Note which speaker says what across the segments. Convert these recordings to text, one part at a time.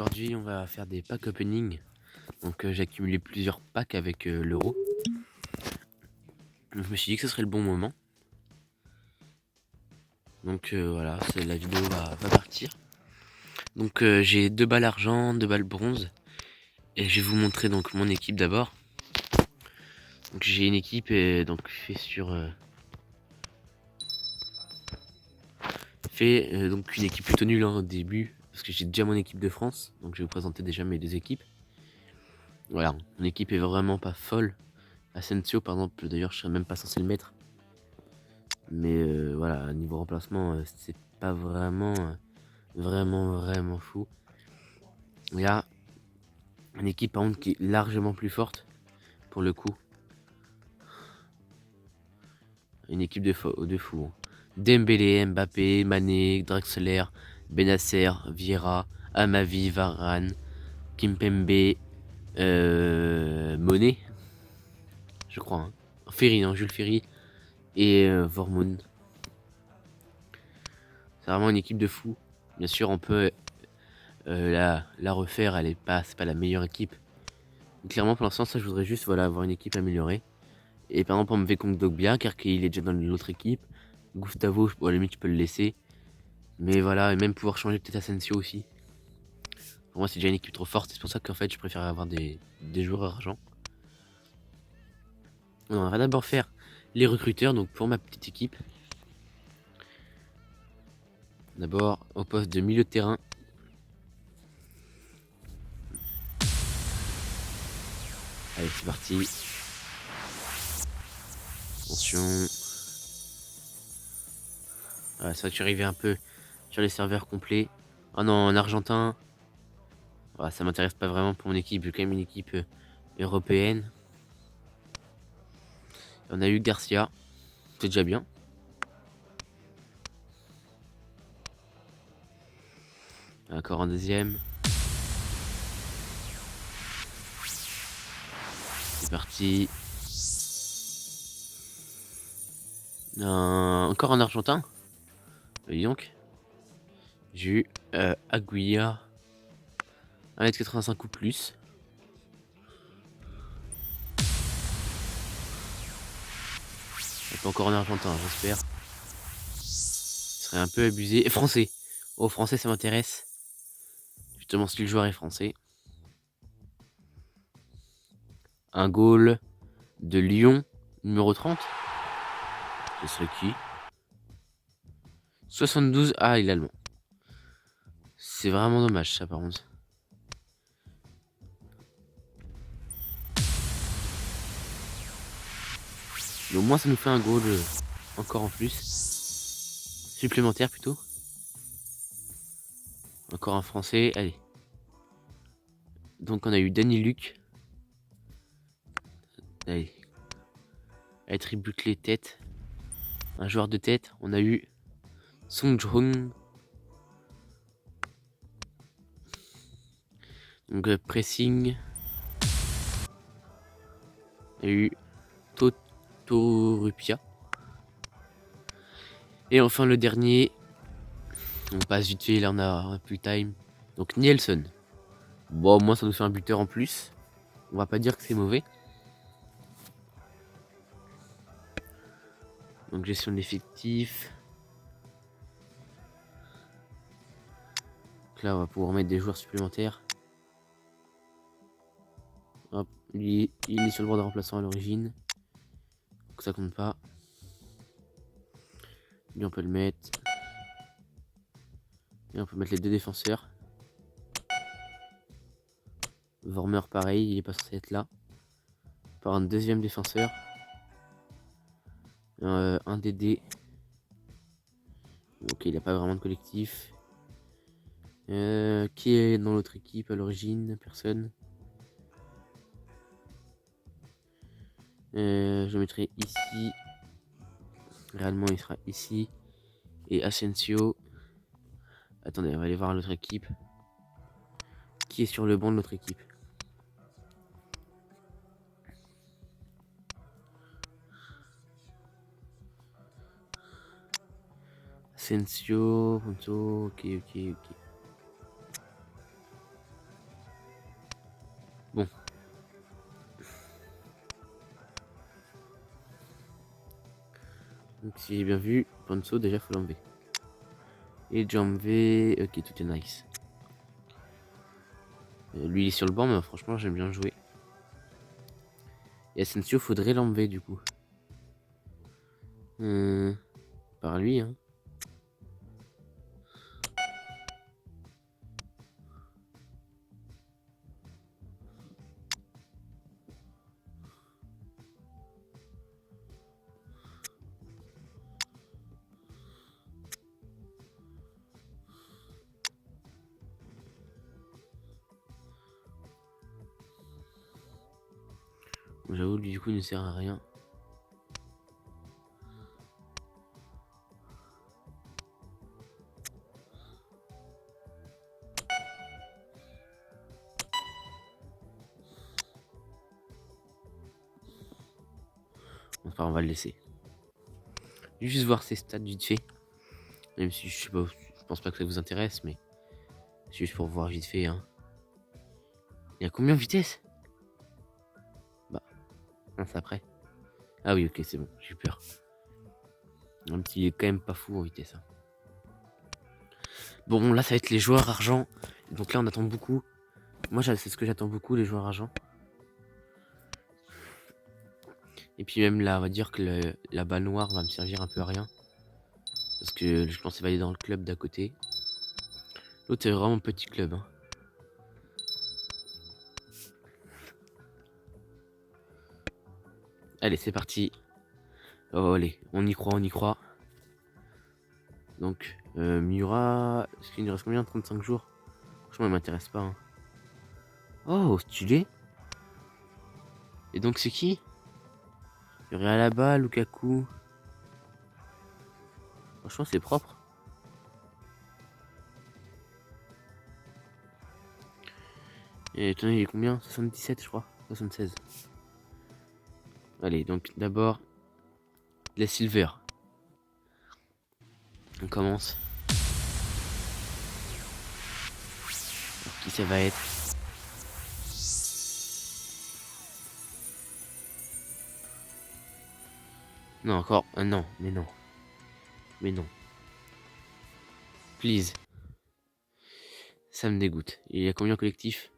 Speaker 1: aujourd'hui on va faire des pack opening. Donc j'ai accumulé plusieurs packs avec l'euro. Donc je me suis dit que ce serait le bon moment. Donc voilà, la vidéo va partir. Donc j'ai 2 balles argent, 2 balles bronze. Et je vais vous montrer donc mon équipe d'abord. Donc j'ai une équipe donc fait sur donc une équipe plutôt nulle au début. Parce que j'ai déjà mon équipe de France. Donc je vais vous présenter déjà mes 2 équipes. Voilà, mon équipe est vraiment pas folle. Asensio par exemple, d'ailleurs je serais même pas censé le mettre. Mais voilà, niveau remplacement, c'est pas vraiment, vraiment fou. Il y a une équipe par contre qui est largement plus forte pour le coup. Une équipe de fou. Hein. Dembélé, Mbappé, Mané, Draxler, Benasser, Vieira, Amavi, Varane, Kimpembe, Monet, je crois. Hein. Ferry, non, Jules Ferry et Vormoun. C'est vraiment une équipe de fou. Bien sûr, on peut la refaire, c'est pas la meilleure équipe. Donc, clairement, pour l'instant, ça, je voudrais juste avoir une équipe améliorée. Et par exemple, on me fait Dogbia, car il est déjà dans l'autre équipe. Gustavo, à la limite, tu peux le laisser. Mais voilà, et même pouvoir changer peut-être Asensio aussi. Pour moi, c'est déjà une équipe trop forte. C'est pour ça qu'en fait, je préfère avoir des joueurs argent. On va d'abord faire les recruteurs, donc pour ma petite équipe. D'abord, au poste de milieu de terrain. Allez, c'est parti. Attention. Voilà, c'est vrai que je suis arrivé un peu sur les serveurs complets. Ah non, en argentin. Voilà, ça m'intéresse pas vraiment pour mon équipe. J'ai quand même une équipe européenne. On a eu Garcia. C'est déjà bien. Encore en deuxième. C'est parti. Encore en argentin. Dis donc. J'ai eu Aguilla. 1m85 ou plus. Et pas encore en argentin, j'espère. Ce serait un peu abusé. Et français. Oh, français, ça m'intéresse. Justement, si le joueur est français. Un goal de Lyon, numéro 30. Ce serait qui? 72. Ah, il est allemand. C'est vraiment dommage, ça, par contre. Mais au moins, ça nous fait un goal encore en plus. Supplémentaire, plutôt. Encore un français. Allez. Donc, on a eu Danny Luc. Allez. Attribut les têtes. Un joueur de tête. On a eu Song Jong. Donc, pressing. On a eu Totorupia. Et enfin, le dernier. On passe vite fait, là on a plus de time. Donc Nielsen. Bon, au moins ça nous fait un buteur en plus. On va pas dire que c'est mauvais. Donc gestion de l'effectif. Donc là on va pouvoir mettre des joueurs supplémentaires. Hop, lui, il est sur le bord de remplaçant à l'origine. Donc ça compte pas. Lui on peut le mettre. Et on peut mettre les 2 défenseurs. Vormer pareil, il est pas censé être là. Par un deuxième défenseur. Un DD. Ok, il n'a pas vraiment de collectif. Qui est dans l'autre équipe à l'origine? Personne. Je mettrai ici. Réellement, il sera ici. Et Asensio. Attendez, on va aller voir l'autre équipe. Qui est sur le banc de l'autre équipe? Asensio. Ok. Bon. Donc si j'ai bien vu, Ponso déjà faut l'enlever. Et Jamvé, ok, tout est nice. Lui il est sur le banc, mais franchement j'aime bien jouer. Et Asensio faudrait l'enlever du coup. Par lui, hein. J'avoue, lui, du coup, il ne sert à rien. Enfin, on va le laisser. Juste voir ses stats vite fait. Même si je sais pas, je pense pas que ça vous intéresse, mais c'est juste pour voir vite fait. Hein. Il y a combien de vitesse? Bah, c'est après. Ah oui, ok, c'est bon, j'ai eu peur. Un petit, il est quand même pas fou en vitesse. Hein. Bon, là, ça va être les joueurs argent. Donc là, on attend beaucoup. Moi, c'est ce que j'attends beaucoup, les joueurs argent. Et puis même là, on va dire que la balle noire va me servir un peu à rien. Parce que je pense qu'il va aller dans le club d'à côté. L'autre, c'est vraiment un petit club. Hein. Allez, c'est parti. Oh, allez, on y croit, on y croit. Donc, Miura, est-ce qu'il nous reste combien? 35 jours. Franchement, il m'intéresse pas. Hein. Oh, stylé. Et donc, c'est qui? Il y aurait Alaba, Lukaku. Franchement, c'est propre. Et attendez, il est combien? 77, je crois. 76. Allez, donc d'abord, la Silver. On commence. Alors, qui ça va être? Non, encore. Ah non, mais non. Mais non. Please. Ça me dégoûte. Il y a combien collectif?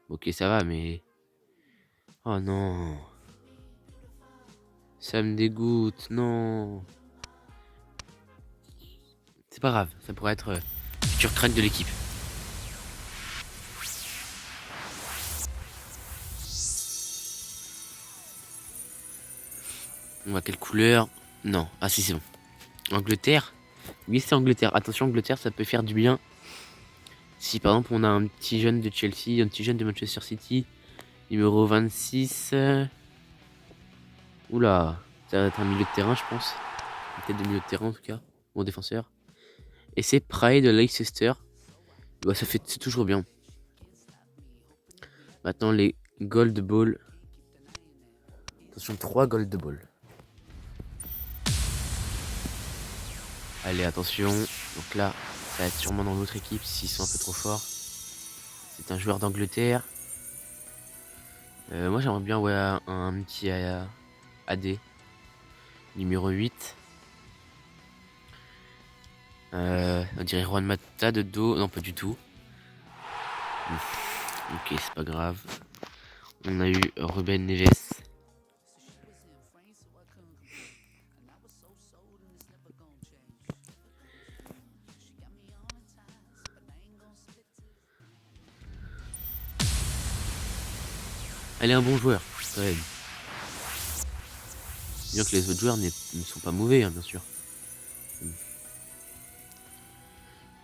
Speaker 1: Ok, ça va, mais... Oh non. Ça me dégoûte, non. C'est pas grave, ça pourrait être futur crack de l'équipe. On voit quelle couleur? Non, ah si c'est bon. Angleterre? Oui c'est Angleterre. Attention Angleterre ça peut faire du bien. Si par exemple on a un petit jeune de Chelsea, un petit jeune de Manchester City, numéro 26. Oula, ça va être un milieu de terrain je pense. Peut-être de milieu de terrain en tout cas. Bon défenseur. Et c'est Pride de Leicester. Bah ça fait c'est toujours bien. Maintenant les Gold Ball. Attention 3 Gold Ball. Allez, attention. Donc là, ça va être sûrement dans l'autre équipe s'ils sont un peu trop forts. C'est un joueur d'Angleterre. Moi, j'aimerais bien ouais, un petit AD. Numéro 8. On dirait Juan Mata de dos. Non, pas du tout. Ok, c'est pas grave. On a eu Ruben Neves. Elle est un bon joueur, quand même. Bien que les autres joueurs ne sont pas mauvais, hein, bien sûr.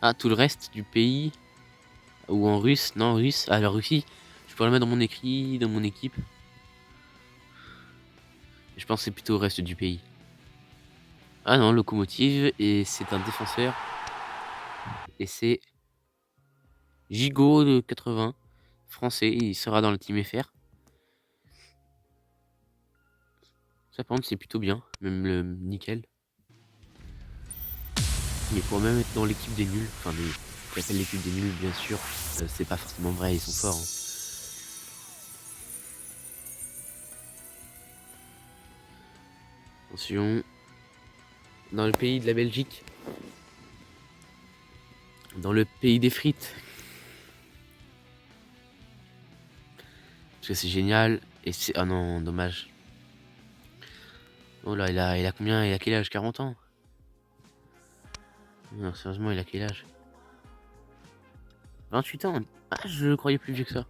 Speaker 1: Ah, tout le reste du pays. Ou en russe. Non, russe. Ah, la Russie. Je pourrais le mettre dans mon écrit, dans mon équipe. Je pense que c'est plutôt au reste du pays. Ah non, Locomotive. Et c'est un défenseur. Et c'est Gigot de 80. Français. Il sera dans le team FR. Ça par contre c'est plutôt bien. Même le nickel. Il pourrait même être dans l'équipe des nuls. Enfin, j'appelle l'équipe des nuls bien sûr. C'est pas forcément vrai, ils sont forts. Hein. Attention. Dans le pays de la Belgique. Dans le pays des frites. Parce que c'est génial. Et c'est... Ah non, dommage. Oh là, il a combien? Il a quel âge? 40 ans? Non, sérieusement, il a quel âge? 28 ans? Ah, je le croyais plus vieux que ça.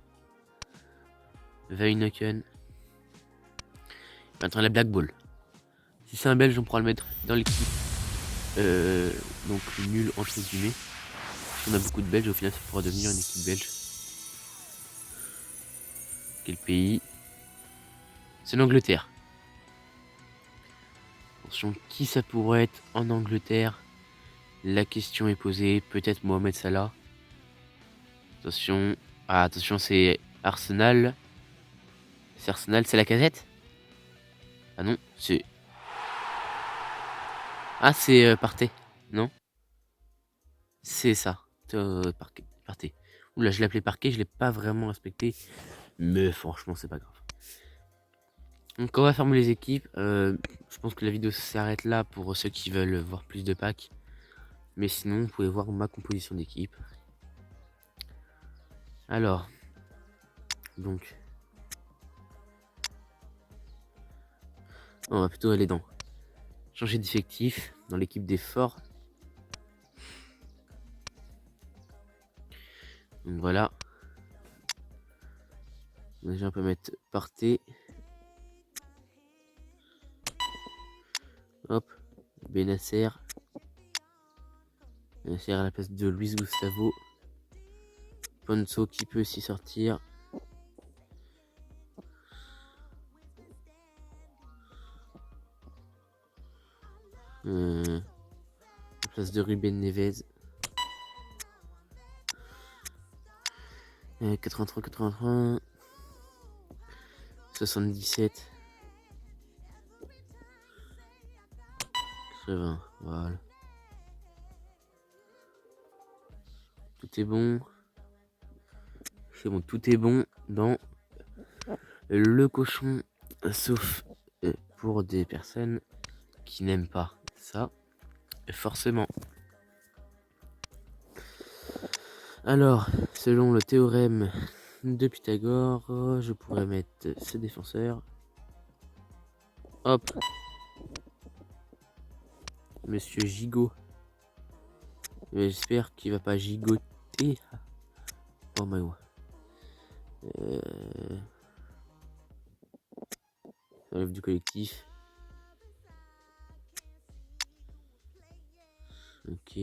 Speaker 1: Veynoken. Maintenant, la Black Ball. Si c'est un Belge, on pourra le mettre dans l'équipe. Donc, nul entre guillemets. On a beaucoup de Belges, au final, ça pourra devenir une équipe belge. Quel pays? C'est l'Angleterre. Attention, qui ça pourrait être en Angleterre? La question est posée. Peut-être Mohamed Salah. Attention. Ah, attention, c'est Arsenal. C'est Arsenal, c'est Lacazette? Ah non, c'est... Ah, c'est Partey. Non? C'est ça. Partey. Oula, je l'appelais Parquet, je l'ai pas vraiment respecté. Mais franchement, c'est pas grave. Donc on va fermer les équipes. Je pense que la vidéo s'arrête là pour ceux qui veulent voir plus de packs. Mais sinon, vous pouvez voir ma composition d'équipe. Alors, donc, on va plutôt aller dans changer d'effectif dans l'équipe des forts. Donc voilà. Déjà, on peut mettre Partey. Hop, Benasser. Benasser à la place de Luis Gustavo. Ponzo qui peut aussi sortir. À la place de Ruben Neves. 83, 83. 77. 80, voilà. Tout est bon. C'est bon, tout est bon dans le cochon, sauf pour des personnes qui n'aiment pas ça, forcément. Alors, selon le théorème de Pythagore, je pourrais mettre ce défenseur. Hop. Monsieur Gigot. J'espère qu'il va pas gigoter. Oh my god. Relève du collectif. Ok.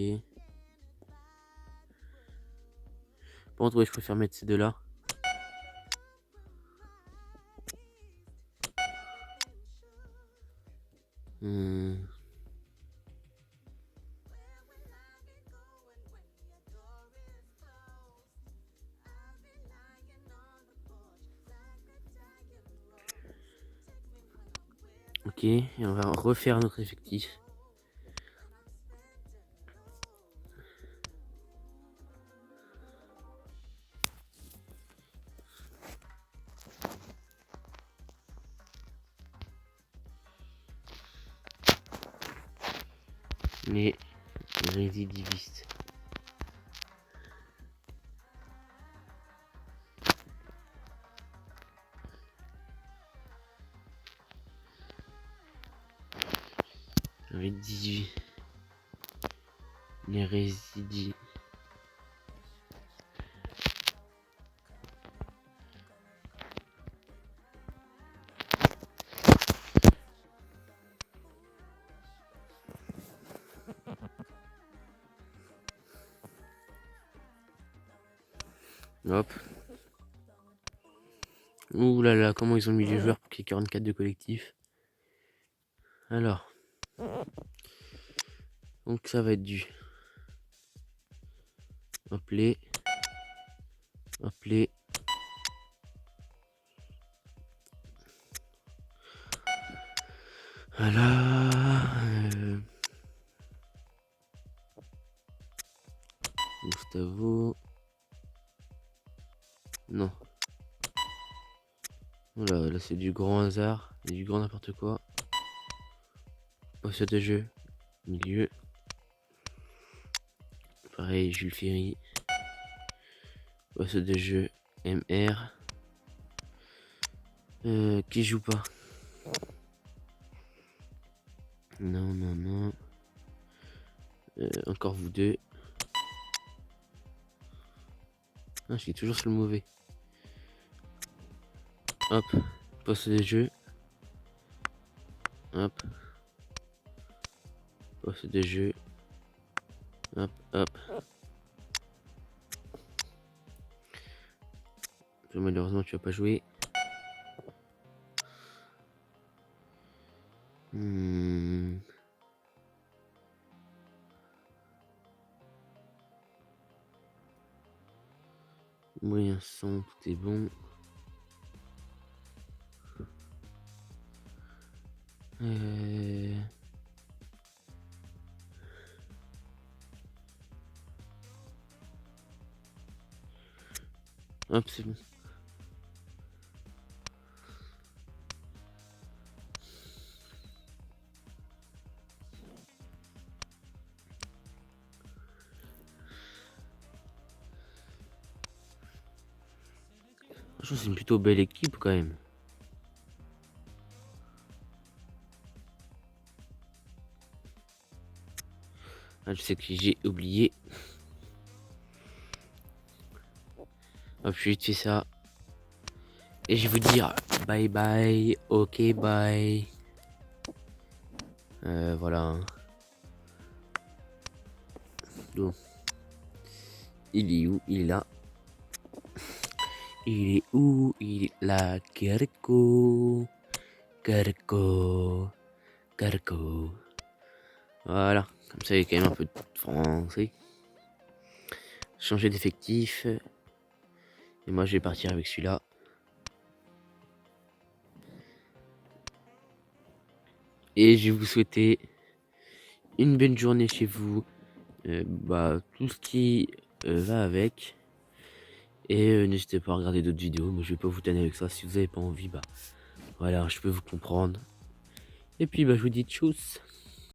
Speaker 1: Par contre, ouais, je préfère mettre ces deux-là. Ok, et on va refaire notre effectif. Les récidivistes. Avec 18. Les résidus. Hop. Ouh là là, comment ils ont mis les joueurs pour qu'il y ait 44 de collectif. Alors. Donc ça va être du. Hop les. Hop les. Voilà. Gustavo. Non. Voilà, là c'est du grand hasard et du grand n'importe quoi. Poste de jeu, milieu. Pareil, Jules Ferry. Poste de jeu, MR. Qui joue pas? Non, non, non. Encore vous deux. Ah, je suis toujours sur le mauvais. Hop, poste de jeu. Hop. Poste de jeu. Hop, hop. Malheureusement, tu vas pas jouer. Moyen son, tout est bon. Hop, c'est bon. Franchement, c'est une plutôt belle équipe quand même. Ah, je sais que j'ai oublié. Hop, je vais vite fait ça. Et je vais vous dire bye bye. Ok, bye. Voilà. Hein. Donc, il est où? Il est là. Il est où? Il est là. Carco. Carco. Carco. Voilà. Comme ça, il y a quand même un peu de français. Changer d'effectif. Et moi, je vais partir avec celui-là. Et je vais vous souhaiter une bonne journée chez vous. Tout ce qui va avec. Et n'hésitez pas à regarder d'autres vidéos. Moi, je vais pas vous tanner avec ça. Si vous avez pas envie, voilà, je peux vous comprendre. Et puis, je vous dis tchuss.